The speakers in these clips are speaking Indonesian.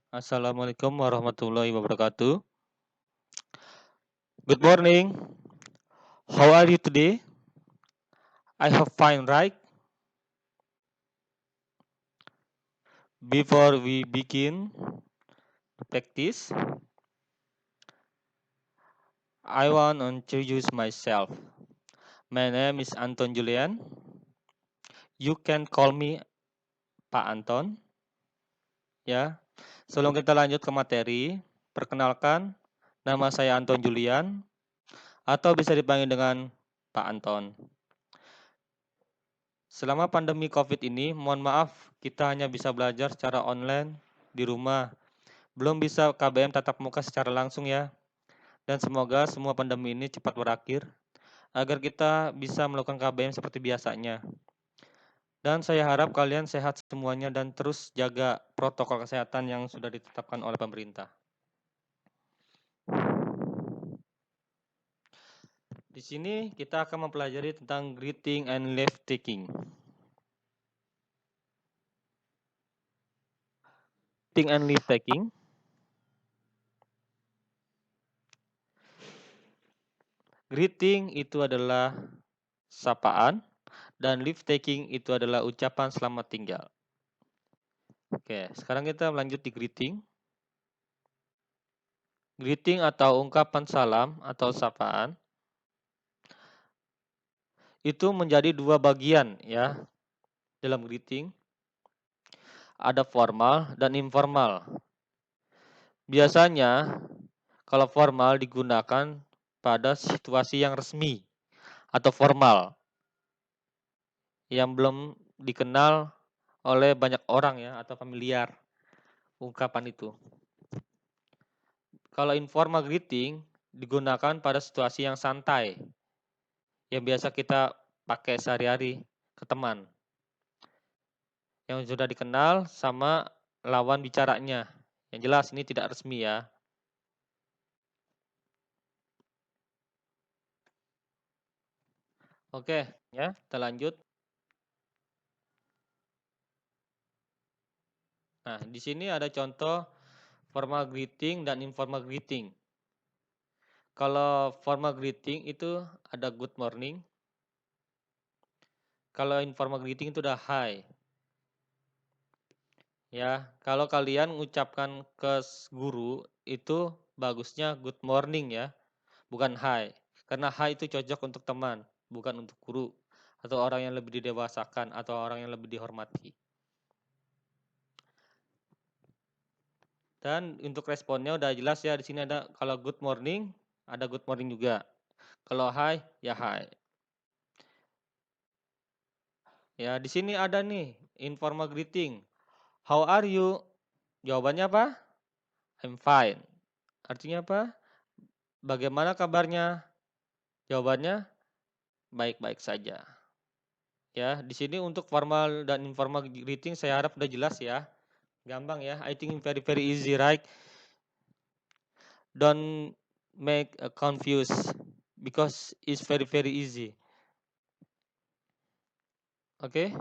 Assalamualaikum warahmatullahi wabarakatuh. Good morning. How are you today? I hope fine, right? Before we begin the practice, I want to introduce myself. My name is Anton Julian. You can call me Pak Anton. Ya. Sebelum kita lanjut ke materi, perkenalkan nama saya Anton Julian atau bisa dipanggil dengan Pak Anton. Selama pandemi COVID ini, mohon maaf kita hanya bisa belajar secara online di rumah. Belum bisa KBM tatap muka secara langsung ya. Dan semoga semua pandemi ini cepat berakhir agar kita bisa melakukan KBM seperti biasanya. Dan saya harap kalian sehat semuanya dan terus jaga protokol kesehatan yang sudah ditetapkan oleh pemerintah. Di sini kita akan mempelajari tentang greeting and leave taking. Greeting and leave taking. Greeting itu adalah sapaan dan leave taking itu adalah ucapan selamat tinggal. Oke, sekarang kita lanjut di greeting. Greeting atau ungkapan salam atau sapaan itu menjadi dua bagian ya dalam greeting. Ada formal dan informal. Biasanya kalau formal digunakan pada situasi yang resmi atau formal yang belum dikenal oleh banyak orang ya atau familiar ungkapan itu. Kalau informal greeting digunakan pada situasi yang santai yang biasa kita pakai sehari-hari ke teman yang sudah dikenal sama lawan bicaranya. Yang jelas ini tidak resmi ya. Oke, ya, kita lanjut. Nah, di sini ada contoh formal greeting dan informal greeting. Kalau formal greeting itu ada good morning. Kalau informal greeting itu udah hi. Ya, kalau kalian mengucapkan ke guru itu bagusnya good morning ya, bukan hi. Karena hi itu cocok untuk teman, bukan untuk guru atau orang yang lebih didewasakan atau orang yang lebih dihormati. Dan untuk responnya udah jelas ya, di sini ada kalau good morning, ada good morning juga. Kalau hi, ya hi. Ya, di sini ada nih informal greeting. How are you? Jawabannya apa? I'm fine. Artinya apa? Bagaimana kabarnya? Jawabannya baik-baik saja. Ya, di sini untuk formal dan informal greeting saya harap udah jelas ya. Gampang ya. I think very very easy, right? Don't make a confuse because it's very very easy. Oke.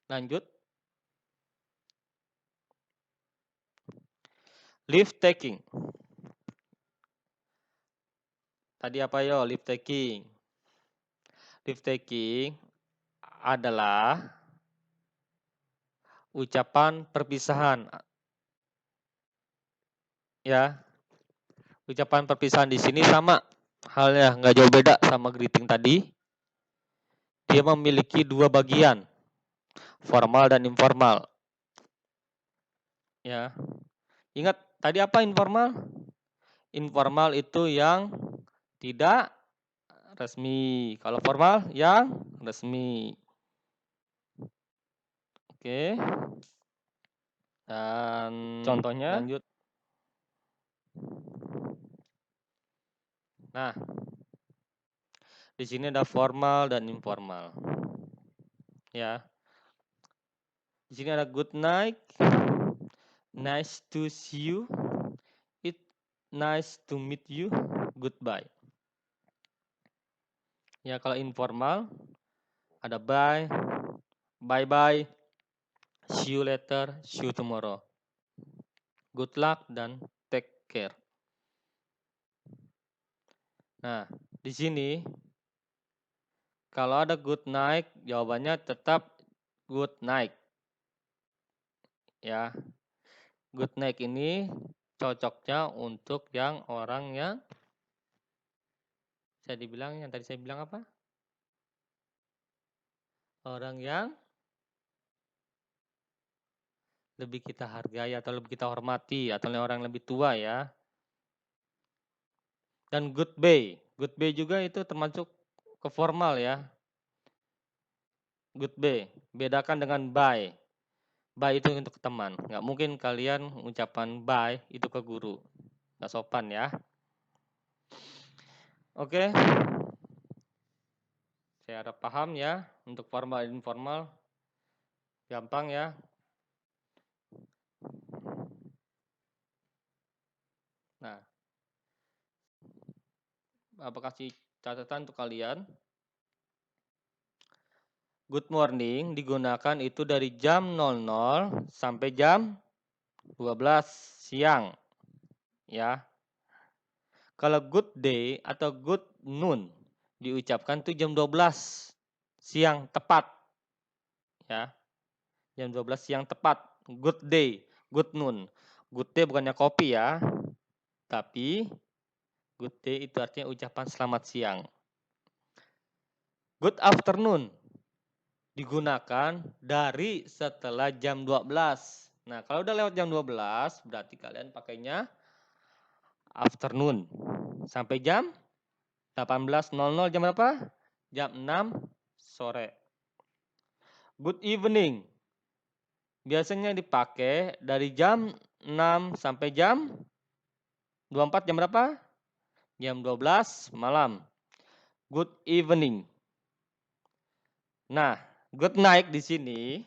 Lanjut. Leave taking. Tadi apa yo? Leave taking. Leave taking adalah ucapan perpisahan. Ya, ucapan perpisahan di sini sama halnya, nggak jauh beda sama greeting tadi. Dia memiliki dua bagian, formal dan informal. Ya, ingat tadi apa informal? Informal itu yang tidak resmi. Kalau formal yang resmi. Oke. Dan contohnya lanjut. Nah, di sini ada formal dan informal. Ya. Di sini ada good night. Nice to see you. It nice to meet you. Goodbye. Ya, kalau informal ada bye, bye bye, see you later, see you tomorrow. good luck, dan take care. Nah, di sini kalau ada good night, jawabannya tetap good night. Ya, good night ini cocoknya untuk yang orang yang tadi saya bilang apa? Orang yang lebih kita hargai atau lebih kita hormati atau orang yang lebih tua ya. Dan goodbye juga itu termasuk ke formal ya. Goodbye, bedakan dengan bye. Bye itu untuk teman. Nggak mungkin kalian ucapan bye itu ke guru. Nggak sopan ya. Oke. Saya harap paham ya. Untuk formal dan informal. Gampang ya. Nah, apa kasih catatan untuk kalian. Good morning digunakan itu dari jam 00 sampai jam 12 siang. Ya. Kalau good day atau good noon diucapkan tuh jam 12 siang tepat. Ya. Jam 12 siang tepat. Good day, good noon. Good day bukannya kopi ya. Tapi good day itu artinya ucapan selamat siang. Good afternoon digunakan dari setelah jam 12. Nah, kalau udah lewat jam 12, berarti kalian pakainya afternoon. Sampai jam 18.00 jam berapa? Jam 6 sore. Good evening. Biasanya dipakai dari jam 6 sampai jam 24 jam berapa? Jam 12 malam. Good evening. Nah, good night di sini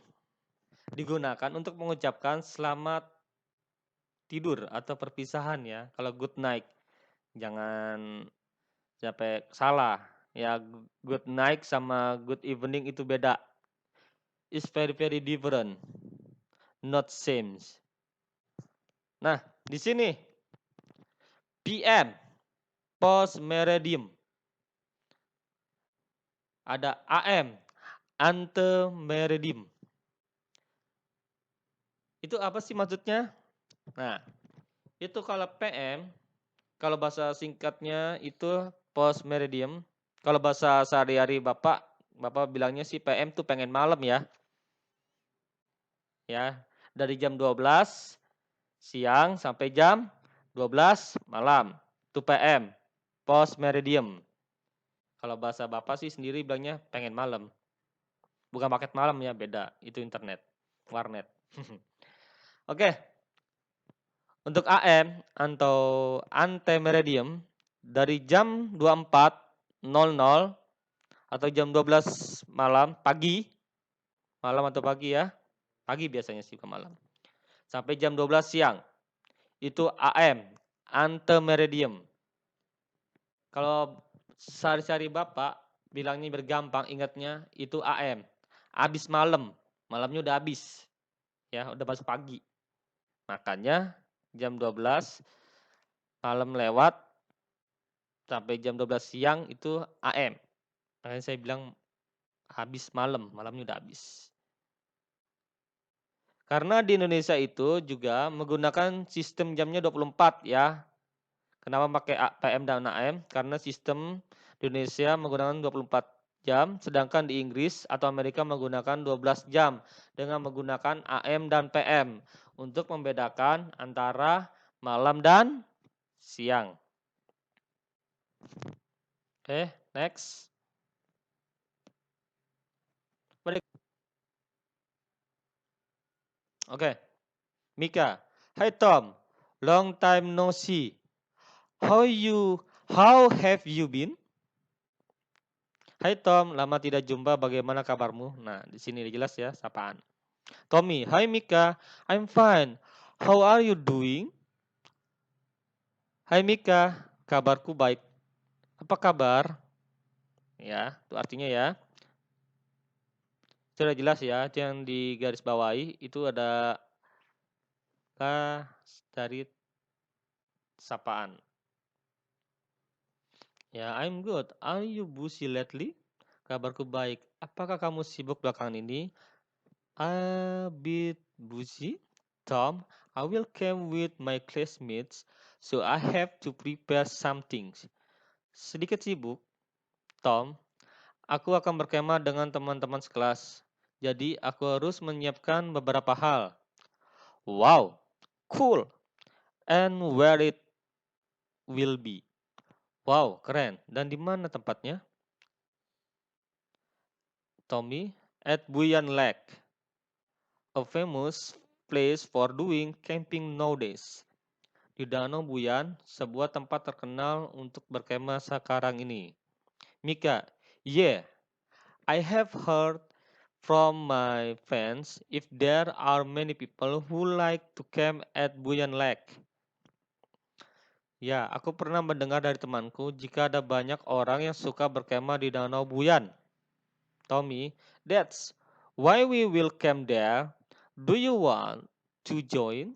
digunakan untuk mengucapkan selamat tidur atau perpisahan ya. Kalau good night, jangan sampai salah. Ya, good night sama good evening itu beda. It's very very different. Not same. Nah, di sini PM, post meridium. Ada AM, ante meridium. Itu apa sih maksudnya? Nah, itu kalau PM, kalau bahasa singkatnya itu post meridium. Kalau bahasa sehari-hari Bapak bilangnya sih PM tuh pengen malam ya. Ya, dari jam 12 siang sampai jam 12 malam. Itu PM, post meridium. Kalau bahasa Bapak sih sendiri bilangnya pengen malam. Bukan paket malam ya, beda. Itu internet, warnet. Oke. Untuk AM atau ante meridium dari jam 24.00 atau jam 12 malam, malam atau pagi ya. Pagi biasanya sih ke malam. Sampai jam 12 siang. Itu AM, ante meridium. Kalau sehari-hari Bapak bilangnya bergampang ingatnya itu AM. Habis malam, malamnya udah habis. Ya, udah masuk pagi. Makanya jam 12 malam lewat sampai jam 12 siang itu AM. Makanya saya bilang habis malam, malamnya udah habis. Karena di Indonesia itu juga menggunakan sistem jamnya 24 ya. Kenapa pakai PM dan AM? Karena sistem di Indonesia menggunakan 24 jam, sedangkan di Inggris atau Amerika menggunakan 12 jam dengan menggunakan AM dan PM untuk membedakan antara malam dan siang. Oke, next. Oke, Mika. Hi Tom, long time no see. How have you been? Hai Tom, lama tidak jumpa. Bagaimana kabarmu? Nah, di sini jelas ya sapaan. Tommy, hi Mika, I'm fine. How are you doing? Hai Mika, kabarku baik. Apa kabar? Ya, itu artinya ya. Sudah jelas ya, yang di garis bawahi itu ada dari sapaan. Ya, I'm good. Are you busy lately? Kabarku baik. Apakah kamu sibuk belakangan ini? A bit busy. Tom, I will come with my classmates, so I have to prepare some things. Sedikit sibuk, Tom. Aku akan berkemah dengan teman-teman sekelas. Jadi, aku harus menyiapkan beberapa hal. Wow, cool. And where it will be. Wow, keren. Dan di mana tempatnya? Tommy, at Buyan Lake, a famous place for doing camping nowadays. Di Danau Buyan, sebuah tempat terkenal untuk berkemah sekarang ini. Mika, yeah, I have heard from my friends if there are many people who like to camp at Buyan Lake. Ya, aku pernah mendengar dari temanku jika ada banyak orang yang suka berkemah di Danau Buyan. Tommy, that's why we will camp there. Do you want to join?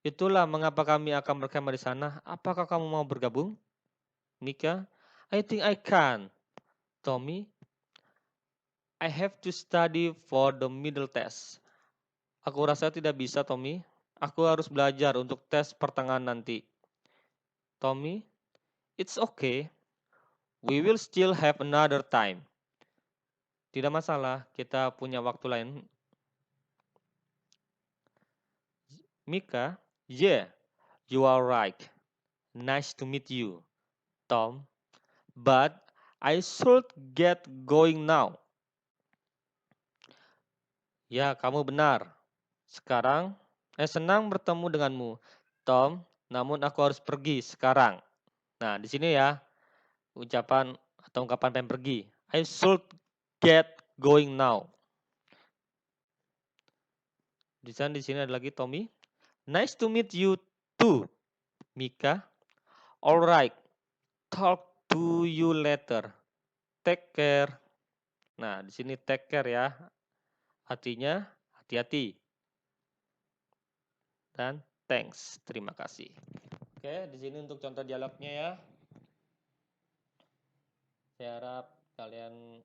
Itulah mengapa kami akan berkemah di sana. Apakah kamu mau bergabung? Mika, I think I can. Tommy, I have to study for the middle test. Aku rasa tidak bisa, Tommy. Aku harus belajar untuk tes pertengahan nanti. Tommy, it's okay. We will still have another time. Tidak masalah, kita punya waktu lain. Mika, yeah, you are right. Nice to meet you, Tom. But I should get going now. Ya, kamu benar. Sekarang, senang bertemu denganmu, Tom. Namun aku harus pergi sekarang. Nah, di sini ya, ucapan atau ungkapan pengen pergi. I should get going now. Di sini ada lagi Tommy. Nice to meet you too, Mika. Alright, talk to you later. Take care. Nah, di sini take care ya. Artinya hati-hati. Dan thanks, terima kasih. Oke, di sini untuk contoh dialognya ya. Saya harap kalian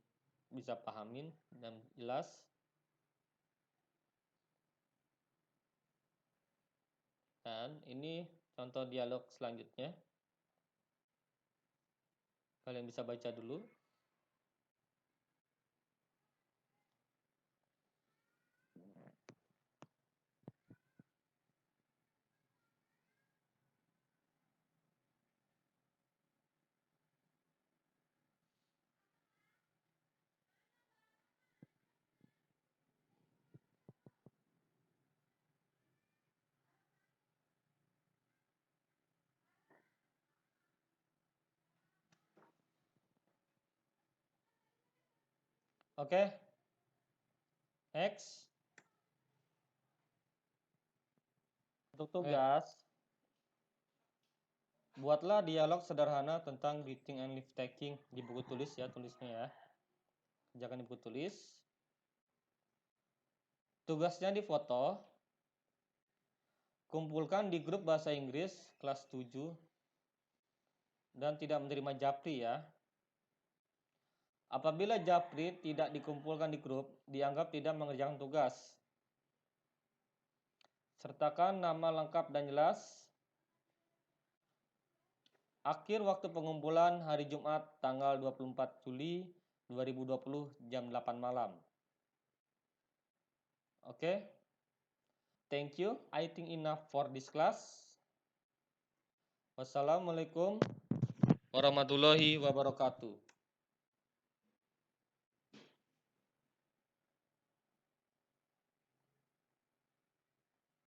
bisa pahamin dan jelas. Dan ini contoh dialog selanjutnya. Kalian bisa baca dulu. Oke. Next. Untuk tugas, buatlah dialog sederhana tentang greeting and leave taking di buku tulis ya, tulisnya ya. Kerjakan di buku tulis. Tugasnya di foto. Kumpulkan di grup bahasa Inggris kelas 7 dan tidak menerima japri ya. Apabila japri tidak dikumpulkan di grup, dianggap tidak mengerjakan tugas. Sertakan nama lengkap dan jelas. Akhir waktu pengumpulan hari Jumat tanggal 24 Juli 2020 jam 8 malam. Oke. Thank you. I think enough for this class. Wassalamualaikum warahmatullahi wabarakatuh.